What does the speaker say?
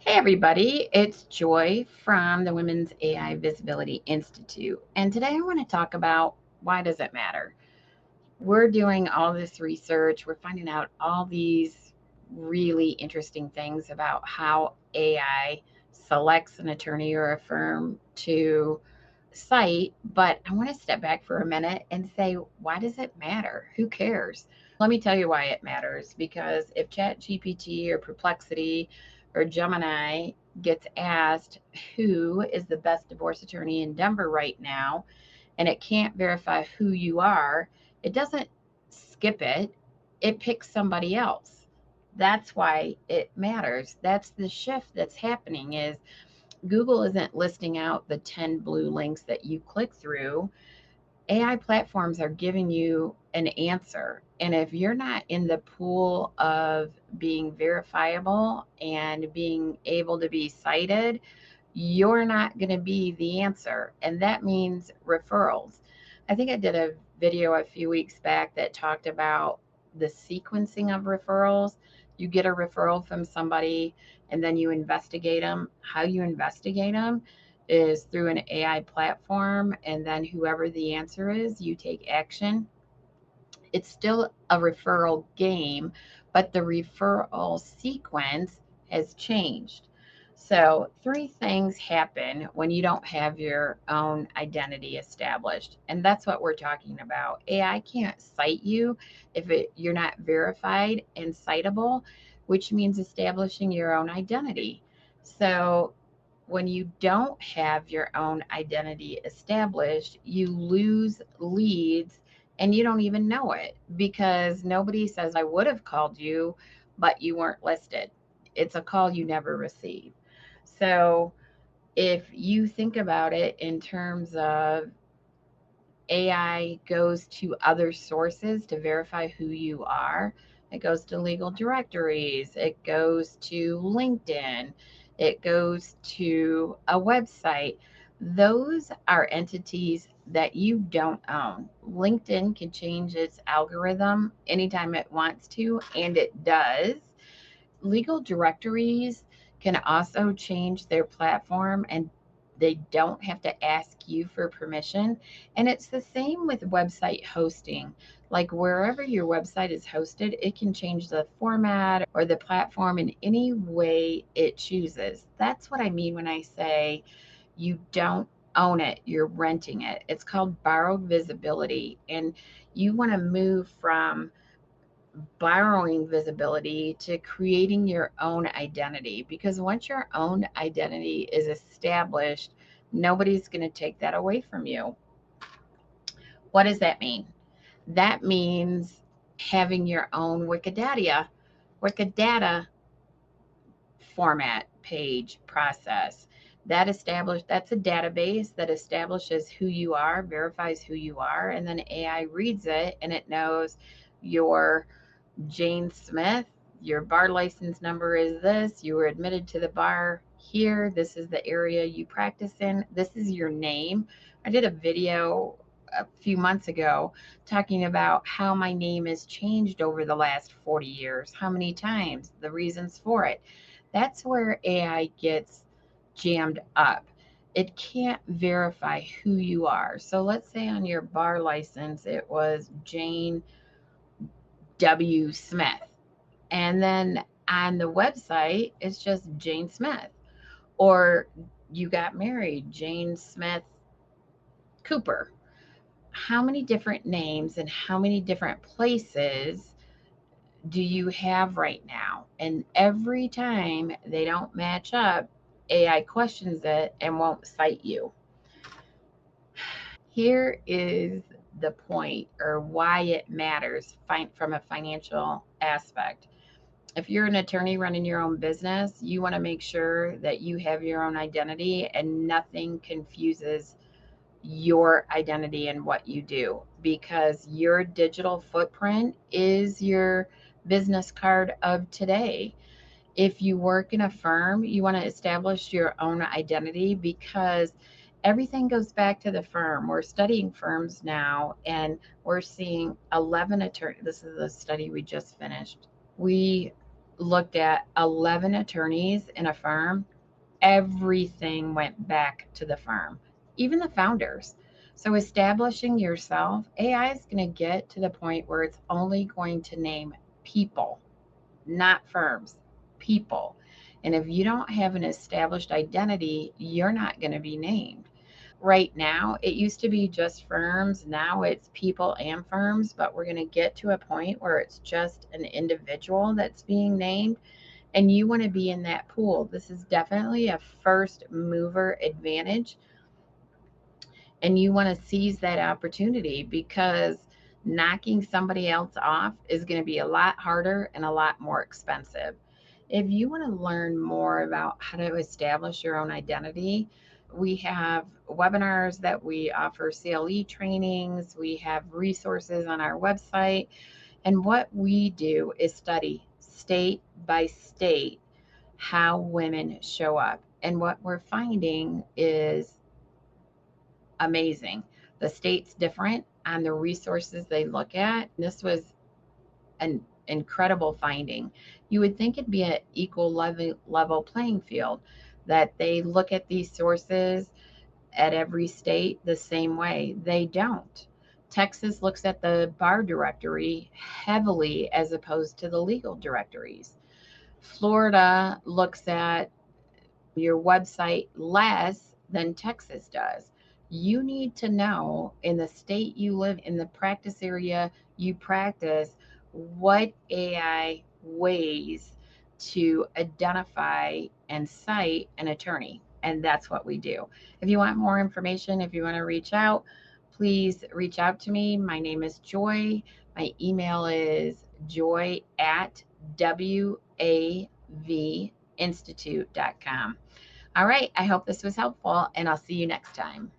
Hey everybody, it's Joy from the Women's AI Visibility Institute. And today I want to talk about why does it matter? We're doing all this research, we're finding out all these really interesting things about how AI selects an attorney or a firm to cite, but I want to step back for a minute and say, why does it matter? Who cares? Let me tell you why it matters. Because if ChatGPT or Perplexity or Gemini gets asked who is the best divorce attorney in Denver right now, and it can't verify who you are, it doesn't skip it, it picks somebody else. That's why it matters. That's the shift that's happening is Google isn't listing out the 10 blue links that you click through. AI platforms are giving you an answer. And if you're not in the pool of being verifiable and being able to be cited, you're not going to be the answer. And that means referrals. I think I did a video a few weeks back that talked about the sequencing of referrals. You get a referral from somebody and then you investigate them. How you investigate them is through an AI platform, and then whoever the answer is, you take action. It's still a referral game, but the referral sequence has changed. So, three things happen when you don't have your own identity established. And that's what we're talking about. AI can't cite you if you're not verified and citable, which means establishing your own identity. So, when you don't have your own identity established, you lose leads and you don't even know it because nobody says, I would have called you, but you weren't listed. It's a call you never receive. So if you think about it in terms of AI goes to other sources to verify who you are, it goes to legal directories, it goes to LinkedIn, it goes to a website. Those are entities that you don't own. LinkedIn can change its algorithm anytime it wants to, and it does. Legal directories can also change their platform, and they don't have to ask you for permission. And it's the same with website hosting. Like wherever your website is hosted, it can change the format or the platform in any way it chooses. That's what I mean when I say you don't own it, you're renting it. It's called borrowed visibility. And you want to move from borrowing visibility to creating your own identity, because once your own identity is established, nobody's going to take that away from you. What does that mean? That means having your own Wikidata format, page, process. That's a database that establishes who you are, verifies who you are, and then AI reads it and it knows your Jane Smith, your bar license number is this, you were admitted to the bar here, this is the area you practice in, this is your name. I did a video a few months ago talking about how my name has changed over the last 40 years, how many times, the reasons for it. That's where AI gets jammed up. It can't verify who you are. So let's say on your bar license it was Jane W. Smith. And then on the website, it's just Jane Smith. Or you got married, Jane Smith Cooper. How many different names and how many different places do you have right now? And every time they don't match up, AI questions it and won't cite you. Here is the point or why it matters from a financial aspect. If you're an attorney running your own business, you want to make sure that you have your own identity and nothing confuses your identity and what you do, because your digital footprint is your business card of today. If you work in a firm, you want to establish your own identity because everything goes back to the firm. We're studying firms now and we're seeing 11 attorneys. This is the study we just finished. We looked at 11 attorneys in a firm, everything went back to the firm, even the founders. So establishing yourself, AI is going to get to the point where it's only going to name people, not firms, people. And if you don't have an established identity, you're not going to be named. Right now, it used to be just firms. Now it's people and firms, but we're going to get to a point where it's just an individual that's being named, and you want to be in that pool. This is definitely a first mover advantage, and you want to seize that opportunity because knocking somebody else off is going to be a lot harder and a lot more expensive. If you want to learn more about how to establish your own identity, we have webinars that we offer, CLE trainings, we have resources on our website. And what we do is study state by state how women show up. And what we're finding is amazing. The state's different on the resources they look at. This was an incredible finding. You would think it'd be an equal level playing field, that they look at these sources at every state the same way. They don't. Texas looks at the bar directory heavily as opposed to the legal directories. Florida looks at your website less than Texas does. You need to know in the state you live in, the practice area you practice, what AI weighs to identify and cite an attorney. And that's what we do. If you want more information, if you want to reach out, please reach out to me. My name is Joy. My email is joy at wavinstitute.com. All right. I hope this was helpful, and I'll see you next time.